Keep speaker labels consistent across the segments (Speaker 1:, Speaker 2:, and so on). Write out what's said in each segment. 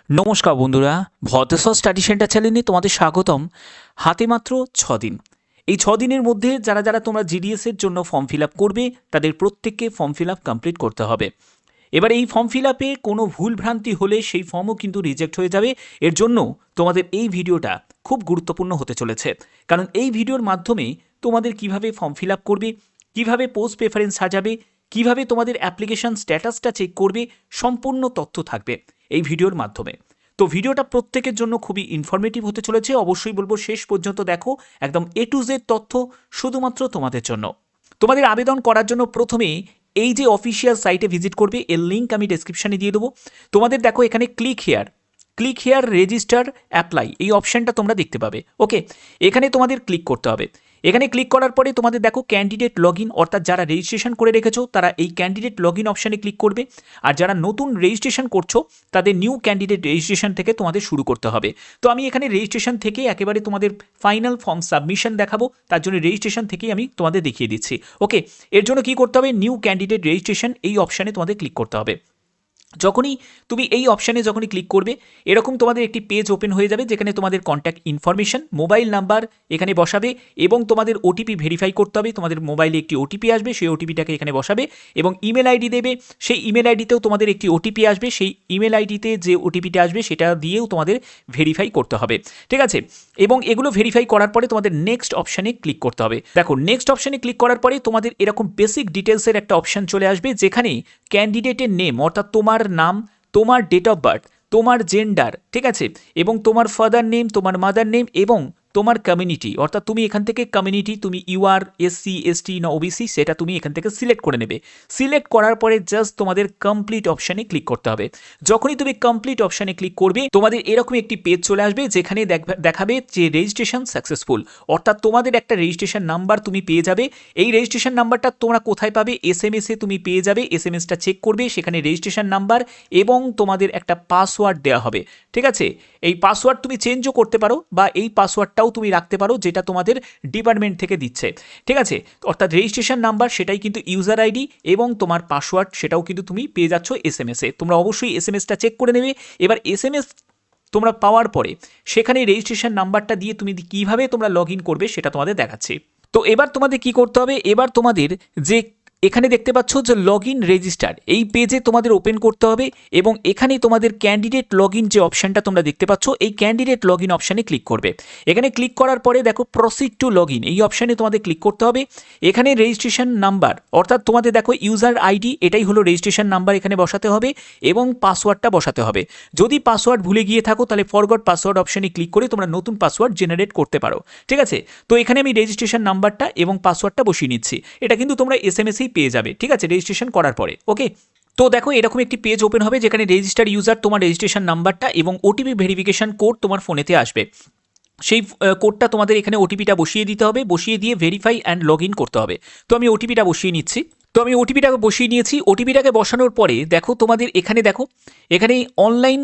Speaker 1: নমস্কার বন্ধুরা, Bhadreswar study centre চ্যানেলে তোমাদের স্বাগতম। হাতে মাত্র 6 দিন। এই 6 দিনের মধ্যে যারা যারা তোমরা জিডিএসের জন্য ফর্ম ফিল আপ করবে তাদের প্রত্যেককে ফর্ম ফিল আপ কমপ্লিট করতে হবে। এবার এই ফর্ম ফিল আপে কোনো ভুলভ্রান্তি হলে সেই ফর্মও কিন্তু রিজেক্ট হয়ে যাবে। এর জন্য তোমাদের এই ভিডিওটা খুব গুরুত্বপূর্ণ হতে চলেছে, কারণ এই ভিডিওর মাধ্যমে তোমাদের কিভাবে ফর্ম ফিল আপ করবে, কীভাবে পোস্ট প্রেফারেন্স সাজাবে, কিভাবে তোমাদের অ্যাপ্লিকেশন স্ট্যাটাসটা চেক করবে, সম্পূর্ণ তথ্য থাকবে এই ভিডিওর মাধ্যমে। তো ভিডিওটা প্রত্যেকের জন্য খুবই ইনফরমেটিভ হতে চলেছে। অবশ্যই বলবো শেষ পর্যন্ত দেখো, একদম A to Z তথ্য শুধুমাত্র তোমাদের জন্য। তোমাদের আবেদন করার জন্য প্রথমে এই যে অফিসিয়াল সাইটে ভিজিট করবে, এর লিঙ্ক আমি ডেসক্রিপশানে দিয়ে দেবো। তোমাদের দেখো এখানে ক্লিক হেয়ার রেজিস্টার অ্যাপ্লাই এই অপশানটা তোমরা দেখতে পাবে। ওকে, এখানে তোমাদের ক্লিক করতে হবে। এখানে ক্লিক করার পরে তোমাদের দেখো ক্যান্ডিডেট লগ ইন, অর্থাৎ যারা রেজিস্ট্রেশন করে রেখেছো তারা এই ক্যান্ডিডেট লগ ইন অপশানে ক্লিক করবে। আর যারা নতুন রেজিস্ট্রেশন করছো তাদের নিউ ক্যান্ডিডেট রেজিস্ট্রেশন থেকে তোমাদের শুরু করতে হবে। তো আমি এখানে রেজিস্ট্রেশন থেকে একেবারে তোমাদের ফাইনাল ফর্ম সাবমিশন দেখাবো, তার জন্য রেজিস্ট্রেশন থেকেই আমি তোমাদের দেখিয়ে দিচ্ছি। ওকে, এর জন্য কি করতে হবে, নিউ ক্যান্ডিডেট রেজিস্ট্রেশন এই অপশানে তোমাদের ক্লিক করতে হবে। যখনই তুমি এই অপশানে ক্লিক করবে, এরকম তোমাদের একটি পেজ ওপেন হয়ে যাবে, যেখানে তোমাদের কন্ট্যাক্ট ইনফরমেশন, মোবাইল নাম্বার এখানে বসাবে এবং তোমাদের ওটিপি ভেরিফাই করতে হবে। তোমাদের মোবাইলে একটি ওটিপি আসবে, সেই ওটিপিটাকে এখানে বসাবে এবং ইমেল আইডি দেবে। সেই ইমেল আইডিতেও তোমাদের একটি ওটিপি আসবে, সেই ইমেল আইডিতে যে ওটিপিটা আসবে সেটা দিয়েও তোমাদের ভেরিফাই করতে হবে। ঠিক আছে, এবং এগুলো ভেরিফাই করার পরে তোমাদের নেক্সট অপশানে ক্লিক করতে হবে। দেখো, নেক্সট অপশানে ক্লিক করার পরে তোমাদের এরকম বেসিক ডিটেলসের একটা অপশান চলে আসবে, যেখানে ক্যান্ডিডেটের নেম, অর্থাৎ তোমার নাম, তোমার ডেট অফ বার্থ, তোমার জেন্ডার, ঠিক আছে, এবং তোমার ফাদার নেম, তোমার মাদার নেম এবং তোমার কমিউনিটি, অর্থাৎ তুমি এখান থেকে কমিউনিটি, তুমি ইউআর এসসি এসটি না ওবিসি, সেটা তুমি এখান থেকে সিলেক্ট করে নেবে। সিলেক্ট করার পরে জাস্ট তোমাদের কমপ্লিট অপশানে ক্লিক করতে হবে। যখনই তুমি কমপ্লিট অপশানে ক্লিক করবে, তোমাদের এরকম একটি পেজ চলে আসবে, যেখানে দেখাবে যে রেজিস্ট্রেশন সাকসেসফুল, অর্থাৎ তোমাদের একটা রেজিস্ট্রেশন নাম্বার তুমি পেয়ে যাবে। এই রেজিস্ট্রেশন নাম্বারটা তোমরা কোথায় পাবে, এসএমএসে তুমি পেয়ে যাবে। এসএমএসটা চেক করবে, সেখানে রেজিস্ট্রেশন নাম্বার এবং তোমাদের একটা পাসওয়ার্ড দেওয়া হবে। ঠিক আছে, এই পাসওয়ার্ড তুমি চেঞ্জও করতে পারো বা এই পাসওয়ার্ডটাও তুমি রাখতে পারো, যেটা তোমাদের ডিপার্টমেন্ট থেকে দিচ্ছে। ঠিক আছে, অর্থাৎ রেজিস্ট্রেশন নাম্বার সেটাই কিন্তু ইউজার আইডি এবং তোমার পাসওয়ার্ড সেটাও কিন্তু তুমি পেয়ে যাচ্ছ এসএমএসে। তোমরা অবশ্যই এসএমএসটা চেক করে নেবে। এবার এসএমএস তোমরা পাওয়ার পরে সেখানে রেজিস্ট্রেশন নাম্বারটা দিয়ে তুমি কিভাবে তোমরা লগ ইন করবে সেটা তোমাদের দেখাচ্ছি। তো এবার তোমাদের কি করতে হবে, এবার তোমাদের যে এখানে দেখতে পাচ্ছ যে লগ ইন রেজিস্টার, এই পেজে তোমাদের ওপেন করতে হবে এবং এখানে তোমাদের ক্যান্ডিডেট লগ ইন যে অপশানটা তোমরা দেখতে পাচ্ছ, এই ক্যান্ডিডেট লগ ইন অপশানে ক্লিক করবে। এখানে ক্লিক করার পরে দেখো প্রসিড টু লগ ইন এই অপশানে তোমাদের ক্লিক করতে হবে। এখানে রেজিস্ট্রেশন নাম্বার, অর্থাৎ তোমাদের দেখো ইউজার আইডি, এটাই হলো রেজিস্ট্রেশন নাম্বার, এখানে বসাতে হবে এবং পাসওয়ার্ডটা বসাতে হবে। যদি পাসওয়ার্ড ভুলে গিয়ে থাকো তাহলে ফরগট পাসওয়ার্ড অপশানে ক্লিক করে তোমরা নতুন পাসওয়ার্ড জেনারেট করতে পারো। ঠিক আছে, তো এখানে আমি রেজিস্ট্রেশন নাম্বারটা এবং পাসওয়ার্ডটা বসিয়ে নিচ্ছি। এটা কিন্তু তোমরা এসএমএসেই পেয়ে যাবে, ঠিক আছে, রেজিস্ট্রেশন করার পরে। ওকে, তো দেখো এরকম একটি পেজ ওপেন হবে, যেখানে রেজিস্টার ইউজার তোমার রেজিস্ট্রেশন নাম্বারটা এবং ওটিপি ভেরিফিকেশন কোড তোমার ফোনেতে আসবে। সেই কোডটা তোমাদের এখানে ওটিপিটা বসিয়ে দিতে হবে, বসিয়ে দিয়ে ভেরিফাই অ্যান্ড লগ ইন করতে হবে। তো আমি ওটিপিটা বসিয়ে নিচ্ছি। তো আমি ওটিপিটাকে বসিয়ে নিয়েছি। ওটিপিটাকে বসানোর পরে দেখো তোমাদের এখানে দেখো, এখানে online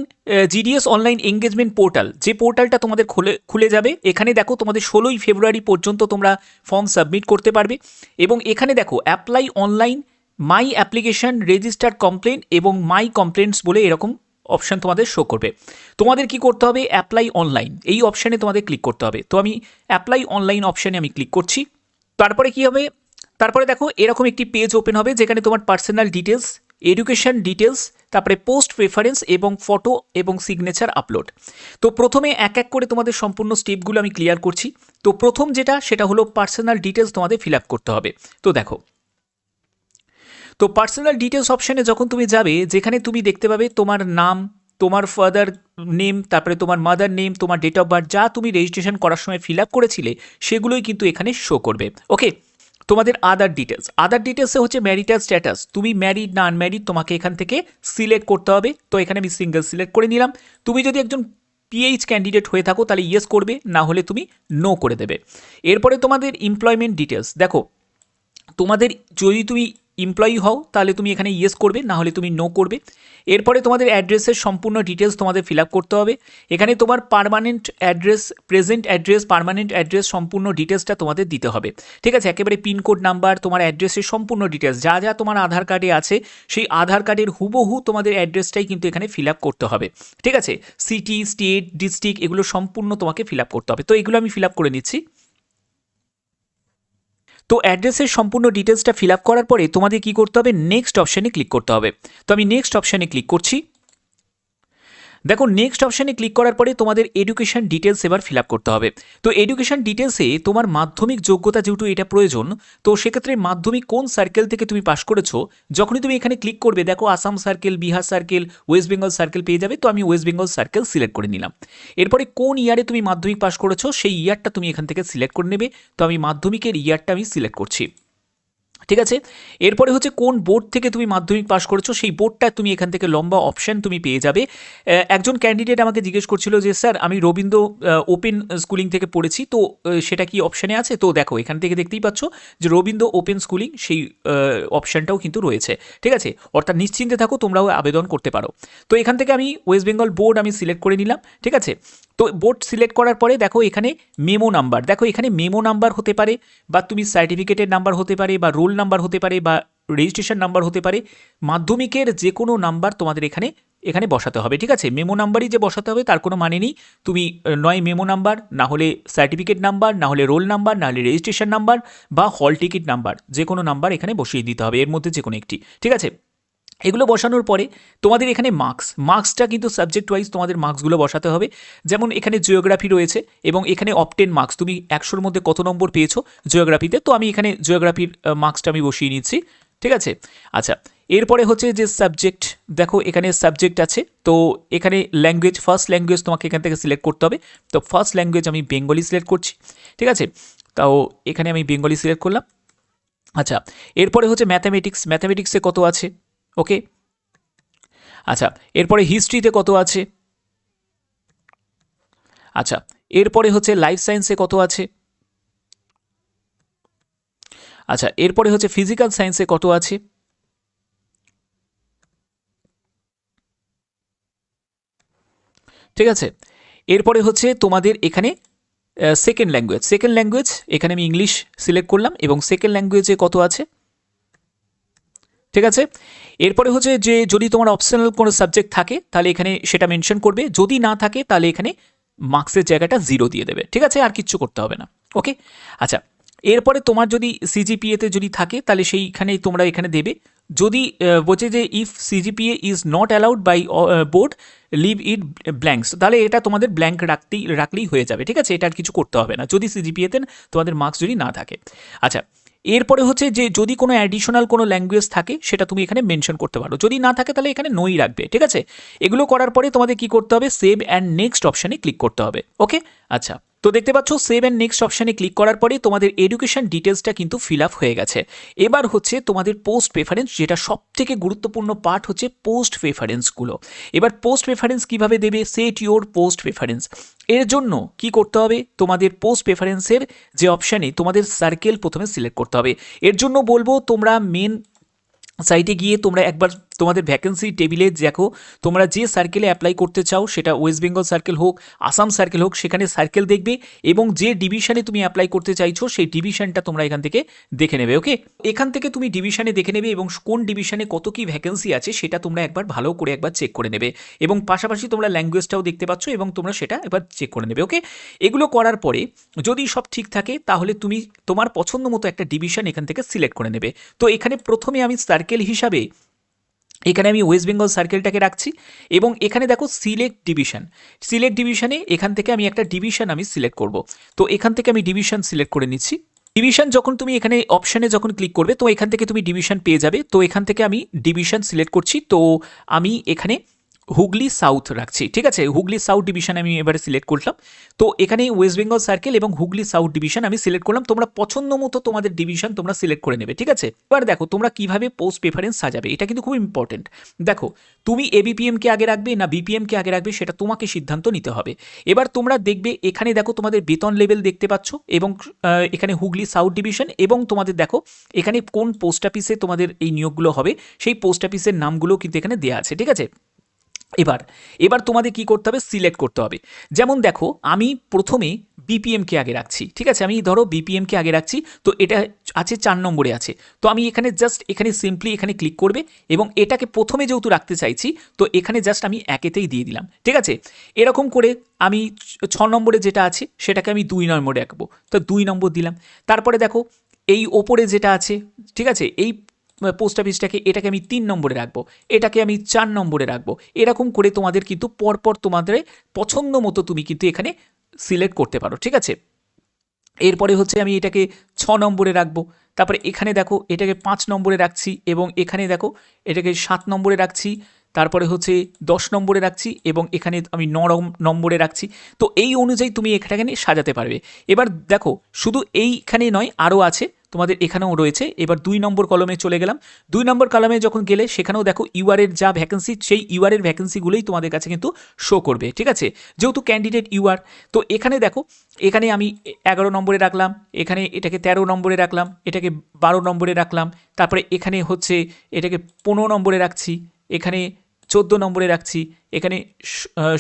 Speaker 1: GDS online engagement portal, যে পোর্টালটা তোমাদের খুলে যাবে। এখানে দেখো তোমাদের 16ই ফেব্রুয়ারি পর্যন্ত তোমরা ফর্ম সাবমিট করতে পারবে এবং এখানে দেখো অ্যাপ্লাই অনলাইন, মাই অ্যাপ্লিকেশন, রেজিস্টার কমপ্লেন এবং মাই কমপ্লেন্টস বলে এরকম অপশান তোমাদের শো করবে। তোমাদের কি করতে হবে, অ্যাপ্লাই অনলাইন এই অপশানে তোমাদের ক্লিক করতে হবে। তো আমি অ্যাপ্লাই অনলাইন অপশানে আমি ক্লিক করছি। তারপরে কি হবে, তারপরে দেখো এরকম একটি পেজ ওপেন হবে, যেখানে তোমার পার্সোনাল ডিটেলস, এডুকেশন ডিটেলস, তারপরে পোস্ট প্রেফারেন্স এবং ফটো এবং সিগনেচার আপলোড। তো প্রথমে এক এক করে তোমাদের সম্পূর্ণ স্টেপগুলো আমি ক্লিয়ার করছি। তো প্রথম যেটা, সেটা হলো পার্সোনাল ডিটেলস তোমাদের ফিল আপ করতে হবে। তো দেখো, তো পার্সোনাল ডিটেলস অপশানে যখন তুমি যাবে, যেখানে তুমি দেখতে পাবে তোমার নাম, তোমার ফাদার নেম, তারপরে তোমার মাদার নেম, তোমার ডেট অফ বার্থ, যা তুমি রেজিস্ট্রেশন করার সময় ফিল আপ করেছিলে সেগুলোই কিন্তু এখানে শো করবে। ওকে, তোমাদের আদার ডিটেলসে হচ্ছে ম্যারিটাল স্ট্যাটাস, তুমি ম্যারিড না আনম্যারিড তোমাকে এখান থেকে সিলেক্ট করতে হবে। তো এখানে আমি সিঙ্গেল সিলেক্ট করে নিলাম। তুমি যদি একজন পিএইচ ক্যান্ডিডেট হয়ে থাকো তাহলে ইয়েস করবে, না হলে তুমি নো করে দেবে। এরপরে তোমাদের এমপ্লয়মেন্ট ডিটেলস, দেখো তোমাদের যদি তুমি এমপ্লয়ি হও তাহলে তুমি এখানে ইয়েস করবে, না হলে তুমি নো করবে। এরপরে তোমাদের অ্যাড্রেসের সম্পূর্ণ ডিটেলস তোমাদের ফিল আপ করতে হবে। এখানে তোমার permanent address, present address, permanent address সম্পূর্ণ ডিটেলসটা তোমাদের দিতে হবে, ঠিক আছে? একেবারে পিনকোড নাম্বার, তোমার অ্যাড্রেসের সম্পূর্ণ ডিটেলস যা যা তোমার আধার কার্ডে আছে সেই আধার কার্ডের হুবহু তোমাদের অ্যাড্রেসটাই কিন্তু এখানে ফিল আপ করতে হবে, ঠিক আছে? সিটি, স্টেট, ডিস্ট্রিক্ট এগুলো সম্পূর্ণ তোমাকে ফিল আপ করতে হবে। তো এগুলো আমি ফিল আপ করে নিচ্ছি। তো অ্যাড্রেসের সম্পূর্ণ ডিটেলসটা ফিল আপ করার পরে তোমাদের কি করতে হবে, নেক্সট অপশানে ক্লিক করতে হবে। তো আমি নেক্সট অপশানে ক্লিক করছি। দেখো নেক্সট অপশানে ক্লিক করার পরে তোমাদের এডুকেশন ডিটেলস এবার ফিল আপ করতে হবে। তো এডুকেশন ডিটেলসে তোমার মাধ্যমিক যোগ্যতা যেহেতু এটা প্রয়োজন, তো সেক্ষেত্রে মাধ্যমিক কোন সার্কেল থেকে তুমি পাশ করেছো, যখনই তুমি এখানে ক্লিক করবে দেখো Assam circle, Bihar circle, West Bengal circle পেয়ে যাবে। তো আমি ওয়েস্ট বেঙ্গল সার্কেল সিলেক্ট করে নিলাম। এরপরে কোন ইয়ারে তুমি মাধ্যমিক পাশ করেছো সেই ইয়ারটা তুমি এখান থেকে সিলেক্ট করে নেবে। তো আমি মাধ্যমিকের ইয়ারটা আমি সিলেক্ট করছি, ঠিক আছে? এরপরে হচ্ছে কোন বোর্ড থেকে তুমি মাধ্যমিক পাশ করেছো সেই বোর্ডটা তুমি এখান থেকে লম্বা অপশান তুমি পেয়ে যাবে। একজন ক্যান্ডিডেট আমাকে জিজ্ঞেস করছিল যে স্যার আমি রবীন্দ্র ওপেন স্কুলিং থেকে পড়েছি, তো সেটা কি অপশানে আছে? তো দেখো এখান থেকে দেখতেই পাচ্ছ যে রবীন্দ্র ওপেন স্কুলিং সেই অপশানটাও কিন্তু রয়েছে, ঠিক আছে? অর্থাৎ নিশ্চিন্তে থাকো, তোমরাও আবেদন করতে পারো। তো এখান থেকে আমি ওয়েস্ট বেঙ্গল বোর্ড আমি সিলেক্ট করে নিলাম, ঠিক আছে? তো বোর্ড সিলেক্ট করার পরে দেখো এখানে মেমো নাম্বার, দেখো এখানে মেমো নাম্বার হতে পারে, বা তুমি সার্টিফিকেটের নাম্বার হতে পারে, বা রোল নাম্বার হতে পারে, বা রেজিস্ট্রেশন নাম্বার হতে পারে। মাধ্যমিকের যে কোনো নাম্বার তোমাদের এখানে এখানে বসাতে হবে, ঠিক আছে? মেমো নাম্বারই যে বসাতে হবে তার কোনো মানে নেই। তুমি নয় মেমো নাম্বার, না হলে সার্টিফিকেট নাম্বার, না হলে রোল নাম্বার, না হলে রেজিস্ট্রেশন নাম্বার বা হল টিকিট নাম্বার, যে কোনো নাম্বার এখানে বসিয়ে দিতে হবে, এর মধ্যে যে কোনো একটি, ঠিক আছে? এগুলো বসানোর পরে তোমাদের এখানে মার্কসটা কিন্তু সাবজেক্ট ওয়াইজ তোমাদের মার্কসগুলো বসাতে হবে। যেমন এখানে জিওগ্রাফি রয়েছে এবং এখানে অপটেন মার্কস, তুমি 100-র মধ্যে কত নম্বর পেয়েছো জিওগ্রাফিতে, তো আমি এখানে জিওগ্রাফির মার্কসটা আমি বসিয়ে নিচ্ছি, ঠিক আছে? আচ্ছা, এরপরে হচ্ছে যে সাবজেক্ট, দেখো এখানে সাবজেক্ট আছে। তো এখানে ল্যাঙ্গুয়েজ, ফার্স্ট ল্যাঙ্গুয়েজ তোমাকে এখান থেকে সিলেক্ট করতে হবে। তো ফার্স্ট ল্যাঙ্গুয়েজ আমি বেঙ্গলি সিলেক্ট করছি, ঠিক আছে? তাও এখানে আমি বেঙ্গলি সিলেক্ট করলাম। আচ্ছা, এরপরে হচ্ছে ম্যাথামেটিক্সে কত আছে, ওকে? আচ্ছা, এরপরে হিস্ট্রিতে কত আছে? আচ্ছা, এরপরে হচ্ছে লাইফ সায়েন্সে কত আছে? আচ্ছা, এরপরে হচ্ছে ফিজিক্যাল সায়েন্সে কত আছে? ঠিক আছে, এরপরে হচ্ছে তোমাদের এখানে সেকেন্ড ল্যাঙ্গুয়েজ এখানে আমি ইংলিশ সিলেক্ট করলাম এবং সেকেন্ড ল্যাঙ্গুয়েজে কত আছে, ঠিক আছে? এরপরে হচ্ছে যে যদি তোমার অপশনাল কোনো সাবজেক্ট থাকে তাহলে এখানে সেটা মেনশন করবে, যদি না থাকে তাহলে এখানে মার্কসের জায়গাটা 0 দিয়ে দেবে, ঠিক আছে? আর কিচ্ছু করতে হবে না, ওকে? আচ্ছা, এরপরে তোমার যদি সিজিপিএতে যদি থাকে তাহলে সেইখানেই তোমরা এখানে দেবে। যদি বলছে যে if CGPA is not allowed by board leave it blanks, তাহলে এটা তোমাদের ব্ল্যাঙ্ক রাখলেই হয়ে যাবে, ঠিক আছে? এটা আর কিছু করতে হবে না যদি সিজিপিএতে তোমাদের মার্কস যদি না থাকে। আচ্ছা, এরপরে হচ্ছে যে যদি কোনো অ্যাডিশনাল কোনো ল্যাঙ্গুয়েজ থাকে সেটা তুমি এখানে মেনশন করতে পারো, যদি না থাকে তাহলে এখানে নোই রাখবে, ঠিক আছে? এগুলো করার পরে তোমাদের কি করতে হবে, সেভ অ্যান্ড নেক্সট অপশানে ক্লিক করতে হবে, ওকে? আচ্ছা, তো দেখতে পাচ্ছ সেভ অ্যান্ড নেক্সট অপশানে ক্লিক করার পরে তোমাদের এডুকেশন ডিটেলসটা কিন্তু ফিল আপ হয়ে গেছে। এবার হচ্ছে তোমাদের পোস্ট প্রেফারেন্স, যেটা সব থেকে গুরুত্বপূর্ণ পার্ট হচ্ছে পোস্ট প্রেফারেন্সগুলো। এবার পোস্ট প্রেফারেন্স কীভাবে দেবে, সেট ইউর পোস্ট প্রেফারেন্স। এর জন্য কি করতে হবে, তোমাদের পোস্ট প্রেফারেন্সের যে অপশানে তোমাদের সার্কেল প্রথমে সিলেক্ট করতে হবে। এর জন্য বলবো তোমরা মেন সাইটে গিয়ে তোমরা একবার তোমাদের ভ্যাকেন্সি টেবিলে দেখো, তোমরা যে সার্কেলে অ্যাপ্লাই করতে চাও, সেটা ওয়েস্ট বেঙ্গল সার্কেল হোক, আসাম সার্কেল হোক, সেখানে সার্কেল দেখবে এবং যে ডিভিশনে তুমি অ্যাপ্লাই করতে চাইছো সেই ডিভিশনটা তোমরা এখান থেকে দেখে নেবে, ওকে? এখান থেকে তুমি ডিভিশনে দেখে নেবে এবং কোন ডিভিশনে কত কি ভ্যাকেন্সি আছে সেটা তোমরা একবার ভালো করে একবার চেক করে নেবে এবং পাশাপাশি তোমরা ল্যাঙ্গুয়েজটাও দেখতে পাচ্ছ এবং তোমরা সেটা একবার চেক করে নেবে, ওকে? এগুলো করার পরে যদি সব ঠিক থাকে তাহলে তুমি তোমার পছন্দ মতো একটা ডিভিশন এখান থেকে সিলেক্ট করে নেবে। তো এখানে প্রথমে আমি সার্কেল হিসাবে এখানে আমি ওয়েস্ট বেঙ্গল সার্কেলটাকে রাখছি এবং এখানে দেখো সিলেক্ট ডিভিশনে এখান থেকে আমি একটা ডিভিশন আমি সিলেক্ট করব। তো এখান থেকে আমি ডিভিশন সিলেক্ট করে নিচ্ছি। ডিভিশন যখন তুমি এখানে অপশানে যখন ক্লিক করবে তো এখান থেকে তুমি ডিভিশন পেয়ে যাবে। তো এখান থেকে আমি ডিভিশন সিলেক্ট করছি। তো আমি এখানে হুগলি সাউথ রাখছি, ঠিক আছে। হুগলি সাউথ ডিভিশন আমি এবারে সিলেক্ট করলাম। তো এখানে ওয়েস্ট বেঙ্গল সার্কেল এবং হুগলি সাউথ ডিভিশন আমি সিলেক্ট করলাম। তোমরা পছন্দ মতো তোমাদের ডিভিশন তোমরা সিলেক্ট করে নেবে, ঠিক আছে। এবার দেখো তোমরা কিভাবে পোস্ট প্রেফারেন্স সাজাবে, এটা কিন্তু খুব ইম্পর্টেন্ট। দেখো তুমি এবিপিএমকে আগে রাখবে না বিপিএমকে আগে রাখবে, সেটা তোমাকে সিদ্ধান্ত নিতে হবে। এবার তোমরা দেখবে এখানে দেখো তোমাদের বেতন লেভেল দেখতে পাচ্ছ, এবং এখানে হুগলি সাউথ ডিভিশন, এবং তোমাদের দেখো এখানে কোন পোস্ট অফিসে তোমাদের এই নিয়োগগুলো হবে সেই পোস্ট অফিসের নামগুলো কিন্তু এখানে দেওয়া আছে, ঠিক আছে। এবার তোমাদের কি করতে হবে, সিলেক্ট করতে হবে। যেমন দেখো আমি প্রথমে বিপিএমকে আগে রাখছি, ঠিক আছে। আমি ধরো বিপিএমকে আগে রাখছি, তো এটা আছে 4 নম্বরে আছে। তো আমি এখানে জাস্ট এখানে সিম্পলি এখানে ক্লিক করবে, এবং এটাকে প্রথমে যেহেতু রাখতে চাইছি তো এখানে জাস্ট আমি একেতেই দিয়ে দিলাম, ঠিক আছে। এরকম করে আমি 6 নম্বরে যেটা আছে সেটাকে আমি 2 নম্বরে রাখবো, তো 2 নম্বর দিলাম। তারপরে দেখো এই ওপরে যেটা আছে, ঠিক আছে, এই পোস্ট অফিসটাকে এটাকে আমি 3 নম্বরে রাখবো, এটাকে আমি 4 নম্বরে রাখবো। এরকম করে তোমাদের কিন্তু পরপর তোমাদের পছন্দ মতো তুমি কিন্তু এখানে সিলেক্ট করতে পারো, ঠিক আছে। এরপরে হচ্ছে আমি এটাকে 6 নম্বরে রাখবো। তারপরে এখানে দেখো এটাকে 5 নম্বরে রাখছি, এবং এখানে দেখো এটাকে 7 নম্বরে রাখছি। তারপরে হচ্ছে 10 নম্বরে রাখছি, এবং এখানে আমি 9 নম্বরে রাখছি। তো এই অনুযায়ী তুমি এখানে সাজাতে পারবে। এবার দেখো শুধু এইখানে নয়, আরও আছে তোমাদের এখানেও রয়েছে। এবার 2 নম্বর কলমে চলে গেলাম। 2 নম্বর কলমে যখন গেলে সেখানেও দেখো ইউআরের যা ভ্যাকেন্সি, সেই ইউআরের ভ্যাকেন্সিগুলোই তোমাদের কাছে কিন্তু শো করবে, ঠিক আছে, যেহেতু ক্যান্ডিডেট ইউআর। তো এখানে দেখো এখানে আমি 11 নম্বরে রাখলাম, এখানে এটাকে 13 নম্বরে রাখলাম, এটাকে 12 নম্বরে রাখলাম। তারপরে এখানে হচ্ছে এটাকে 15 নম্বরে রাখছি, এখানে 14 নম্বরে রাখছি, এখানে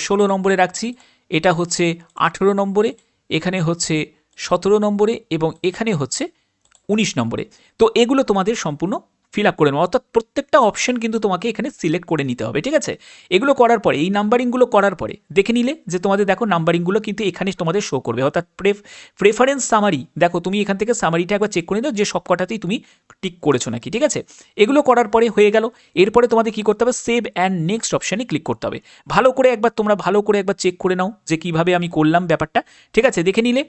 Speaker 1: 16 নম্বরে রাখছি, এটা হচ্ছে 18 নম্বরে, এখানে হচ্ছে 17 নম্বরে, এবং এখানে হচ্ছে 19 নম্বরে। তো এগুলো তোমাদের সম্পূর্ণ ফিল আপ করে নেওয়া, অর্থাৎ প্রত্যেকটা অপশন কিন্তু তোমাকে এখানে সিলেক্ট করে নিতে হবে, ঠিক আছে। এগুলো করার পরে এই নাম্বারিংগুলো করার পরে দেখে নিলে যে তোমাদের দেখো নাম্বারিংগুলো কিন্তু এখানে তোমাদের শো করবে, অর্থাৎ প্রেফারেন্স সামারি। দেখো তুমি এখান থেকে সামারিটা একবার চেক করে দাও যে সব কটাতেই তুমি টিক করেছো নাকি, ঠিক আছে। এগুলো করার পরে হয়ে গেল। এরপরে তোমাদের কি করতে হবে, সেভ অ্যান্ড নেক্সট অপশানে ক্লিক করতে হবে। তোমরা ভালো করে একবার চেক করে নাও যে কিভাবে আমি করলাম ব্যাপারটা, ঠিক আছে। দেখে নিলে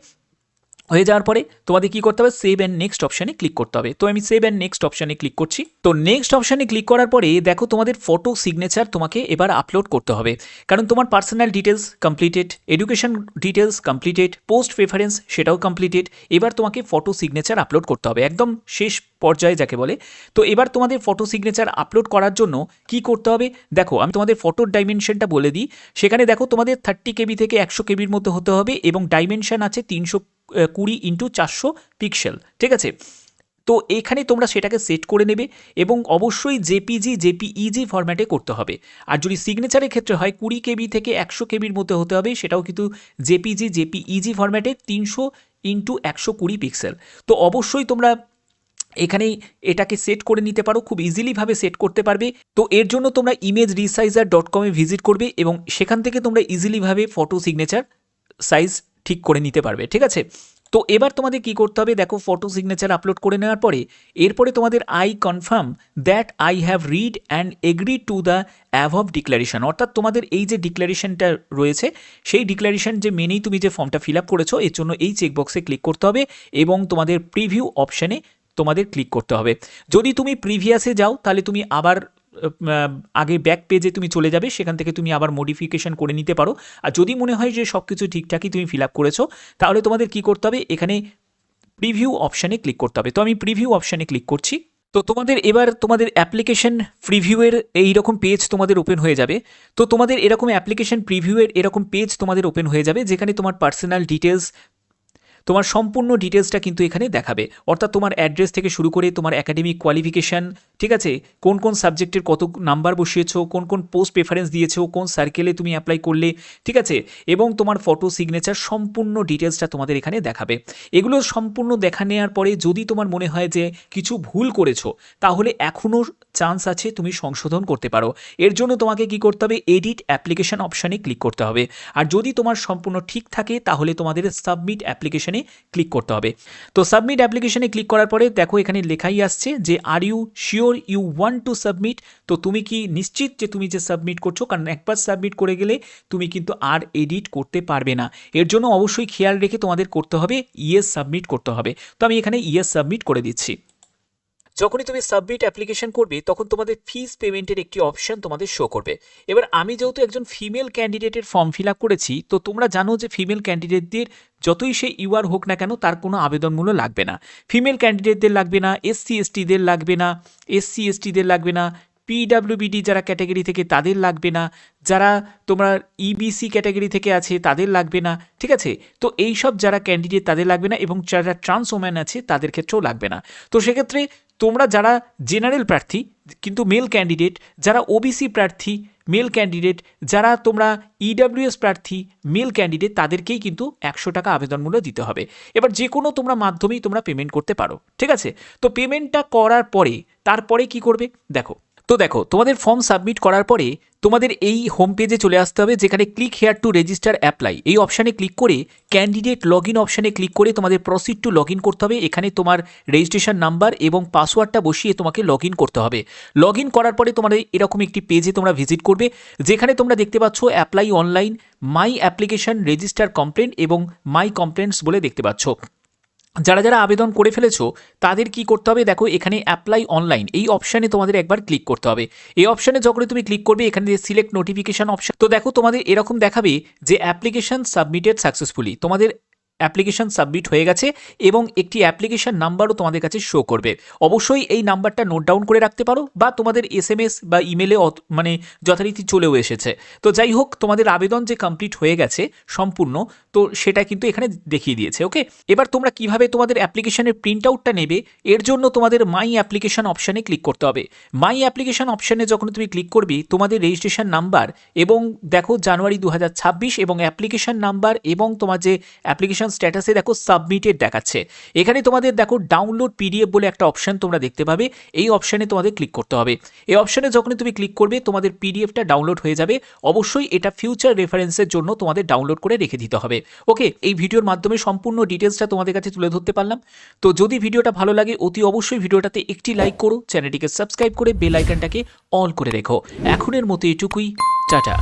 Speaker 1: হয়ে যাওয়ার পরে তোমাদের কি করতে হবে, সেভ অ্যান্ড নেক্সট অপশানে ক্লিক করতে হবে। তো আমি সেভ অ্যান্ড নেক্সট অপশানে ক্লিক করছি। তো নেক্সট অপশানে ক্লিক করার পরে দেখো তোমাদের ফটো সিগনেচার তোমাকে এবার আপলোড করতে হবে, কারণ তোমার personal details completed, education details completed, post preference সেটাও কমপ্লিটেড। এবার তোমাকে ফটো সিগনেচার আপলোড করতে হবে, একদম শেষ পর্যায়ে যাকে বলে। তো এবার তোমাদের ফটো সিগনেচার আপলোড করার জন্য কি করতে হবে, দেখো আমি তোমাদের ফটোর ডাইমেনশনটা বলে দিই। সেখানে দেখো তোমাদের 30 কেবি থেকে 100 কেবির মধ্যে হতে হবে, এবং ডাইমেনশন আছে 320x400 পিক্সেল, ঠিক আছে। তো এখানে তোমরা সেটাকে সেট করে নেবে, এবং অবশ্যই জেপিইজি ফরম্যাটে করতে হবে। আর যদি সিগনেচারের ক্ষেত্রে হয় 20 কেবি থেকে 100 কেবির মধ্যে হতে হবে, সেটাও কিন্তু জেপিইজি ফরম্যাটে 300x120 পিক্সেল। তো অবশ্যই তোমরা এখানেই এটাকে সেট করে নিতে পারো, খুব ইজিলিভাবে সেট করতে পারবে। তো এর জন্য তোমরা imageresizer.com-এ ভিজিট করবে, এবং সেখান থেকে তোমরা ইজিলিভাবে ফটো সিগনেচার সাইজ ঠিক করে নিতে পারবে, ঠিক আছে। তো এবার তোমাদের কি করতে হবে, দেখো ফটো সিগনেচার আপলোড করে নেওয়ার পরে এরপরে তোমাদের I confirm that I have read and agree to the অ্যাভভ declaration, অর্থাৎ তোমাদের এই যে ডিক্লারেশনটা রয়েছে সেই ডিক্লারেশন যে মেনেই তুমি যে ফর্মটা ফিল আপ করেছো, এর জন্য এই চেকবক্সে ক্লিক করতে হবে, এবং তোমাদের প্রিভিউ অপশানে তোমাদের ক্লিক করতে হবে। যদি তুমি প্রিভিয়াসে যাও তাহলে তুমি আবার আগে ব্যাক পেজে তুমি চলে যাবে, সেখান থেকে তুমি আবার মডিফিকেশন করে নিতে পারো। আর যদি মনে হয় যে সব কিছু ঠিকঠাকই তুমি ফিল আপ করেছো, তাহলে তোমাদের কি করতে হবে, এখানে প্রিভিউ অপশানে ক্লিক করতে হবে। তো আমি প্রিভিউ অপশানে ক্লিক করছি। তো তোমাদের অ্যাপ্লিকেশন প্রিভিউয়ের এইরকম পেজ তোমাদের ওপেন হয়ে যাবে। তো তোমাদের এরকম অ্যাপ্লিকেশন প্রিভিউয়ের এরকম পেজ তোমাদের ওপেন হয়ে যাবে, যেখানে তোমার পার্সোনাল ডিটেলস, তোমার সম্পূর্ণ ডিটেলসটা কিন্তু এখানে দেখাবে, অর্থাৎ তোমার অ্যাড্রেস থেকে শুরু করে তোমার একাডেমিক কোয়ালিফিকেশান, ঠিক আছে, কোন কোন সাবজেক্টের কত নাম্বার বসিয়েছো, কোন কোন পোস্ট প্রেফারেন্স দিয়েছো, কোন সার্কেলে তুমি অ্যাপ্লাই করলে, ঠিক আছে, এবং তোমার ফটো সিগনেচার সম্পূর্ণ ডিটেলসটা তোমাদের এখানে দেখাবে। এগুলো সম্পূর্ণ দেখা নেওয়ার পরে যদি তোমার মনে হয় যে কিছু ভুল করেছো, তাহলে এখনও চান্স আছে তুমি সংশোধন করতে পারো। এর জন্য তোমাকে কি করতে হবে, এডিট অ্যাপ্লিকেশন অপশানে ক্লিক করতে হবে। আর যদি তোমার সম্পূর্ণ ঠিক থাকে তাহলে তোমাদের সাবমিট অ্যাপ্লিকেশনে ক্লিক করতে হবে। তো সাবমিট অ্যাপ্লিকেশনে ক্লিক করার পরে দেখো এখানে লেখাই আসছে যে are you sure you want to submit. তো তুমি কি নিশ্চিত যে তুমি যে সাবমিট করছো, কারণ একবার সাবমিট করে গেলে তুমি কিন্তু আর এডিট করতে পারবে না। এর জন্য অবশ্যই খেয়াল রেখে তোমাদের করতে হবে, ইয়েস সাবমিট করতে হবে। তো আমি এখানে ইয়েস সাবমিট করে দিচ্ছি। যখনই তুমি সাবমিট অ্যাপ্লিকেশন করবে তখন তোমাদের ফিস পেমেন্টের একটি অপশন তোমাদের শো করবে। এবার আমি যেহেতু একজন ফিমেল ক্যান্ডিডেটের ফর্ম ফিল আপ করেছি, তো তোমরা জানো যে ফিমেল ক্যান্ডিডেটদের যতই সে ইউআর হোক না কেন তার কোনো আবেদনমূল্য লাগবে না। ফিমেল ক্যান্ডিডেটদের লাগবে না, এসসি এসটিদের লাগবে না, এসসি এসটিদের লাগবে না, পিডাব্লিউবিডি যারা ক্যাটাগরি থেকে তাদের লাগবে না, যারা তোমার ইবিসি ক্যাটাগরি থেকে আছে তাদের লাগবে না, ঠিক আছে? তো এই সব যারা ক্যান্ডিডেট তাদের লাগবে না, এবং যারা ট্রান্স ওম্যান আছে তাদের ক্ষেত্রেও লাগবে না। তো সেক্ষেত্রে তোমরা যারা জেনারেল প্রার্থী কিন্তু মেল ক্যান্ডিডেট, যারা ওবিসি প্রার্থী মেল ক্যান্ডিডেট, যারা তোমরা ইডাব্লিউএস প্রার্থী মেল ক্যান্ডিডেট, তাদেরকেই কিন্তু 100 টাকা আবেদন মূল্য দিতে হবে। এবার যে কোনো তোমরা মাধ্যমেই তোমরা পেমেন্ট করতে পারো, ঠিক আছে? তো পেমেন্টটা করার পরে তারপরে কি করবে দেখো। তোমাদের ফর্ম সাবমিট করার পরে তোমাদের এই হোম পেজে চলে আসতে হবে, যেখানে click here to register apply এই অপশানে ক্লিক করে ক্যান্ডিডেট লগ ইন অপশানে ক্লিক করে তোমাদের প্রসিড টু লগ ইন করতে হবে। এখানে তোমার রেজিস্ট্রেশন নাম্বার এবং পাসওয়ার্ডটা বসিয়ে তোমাকে লগ ইন করতে হবে। লগ ইন করার পরে তোমাদের এরকম একটি পেজে তোমরা ভিজিট করবে, যেখানে তোমরা দেখতে পাচ্ছ অ্যাপ্লাই অনলাইন, মাই অ্যাপ্লিকেশন, রেজিস্টার কমপ্লেন এবং মাই কমপ্লেন্টস বলে দেখতে পাচ্ছ। যারা যারা আবেদন করে ফেলেছো তাদের কি করতে হবে দেখো, এখানে অ্যাপ্লাই অনলাইন এই অপশানে তোমাদের একবার ক্লিক করতে হবে। এই অপশানে যখনই তুমি ক্লিক করবে এখানে সিলেক্ট নোটিফিকেশন অপশন, তো দেখো তোমাদের এরকম দেখাবে যে অ্যাপ্লিকেশন সাবমিটেড সাকসেসফুলি, তোমাদের অ্যাপ্লিকেশন সাবমিট হয়ে গেছে এবং একটি অ্যাপ্লিকেশন নাম্বারও তোমাদের কাছে শো করবে। অবশ্যই এই নাম্বারটা নোট ডাউন করে রাখতে পারো, বা তোমাদের এসএমএস বা ইমেলে মানে যথারীতি চলেও এসেছে। তো যাই হোক, তোমাদের আবেদন যে কমপ্লিট হয়ে গেছে সম্পূর্ণ, তো সেটা কিন্তু এখানে দেখিয়ে দিয়েছে। ওকে, এবার তোমরা কিভাবে তোমাদের অ্যাপ্লিকেশনের প্রিন্ট আউটটা নেবে, এর জন্য তোমাদের মাই অ্যাপ্লিকেশন অপশানে ক্লিক করতে হবে। মাই অ্যাপ্লিকেশন অপশানে যখন তুমি ক্লিক করবে তোমাদের রেজিস্ট্রেশন নাম্বার এবং দেখো জানুয়ারি 2026 এবং অ্যাপ্লিকেশন নাম্বার এবং তোমার যে অ্যাপ্লিকেশন স্ট্যাটাসে দেখো সাবমিটেড দেখাচ্ছে। এখানে তোমাদের দেখো ডাউনলোড পিডিএফ বলে একটা অপশন তোমরা দেখতে পাবে, এই অপশানে তোমাদের ক্লিক করতে হবে। এই অপশানে যখনই তুমি ক্লিক করবে তোমাদের পিডিএফটা ডাউনলোড হয়ে যাবে। অবশ্যই এটা ফিউচার রেফারেন্সের জন্য তোমাদের ডাউনলোড করে রেখে দিতে হবে। ওকে, এই ভিডিওর মাধ্যমে সম্পূর্ণ ডিটেলসটা তোমাদের কাছে তুলে ধরতে পারলাম। তো যদি ভিডিওটা ভালো লাগে অতি অবশ্যই ভিডিওটাতে একটি লাইক করো, চ্যানেলটিকে সাবস্ক্রাইব করে বেল আইকনটাকে অল করে রেখো। এখনের মতো এটুকুই, টাটা।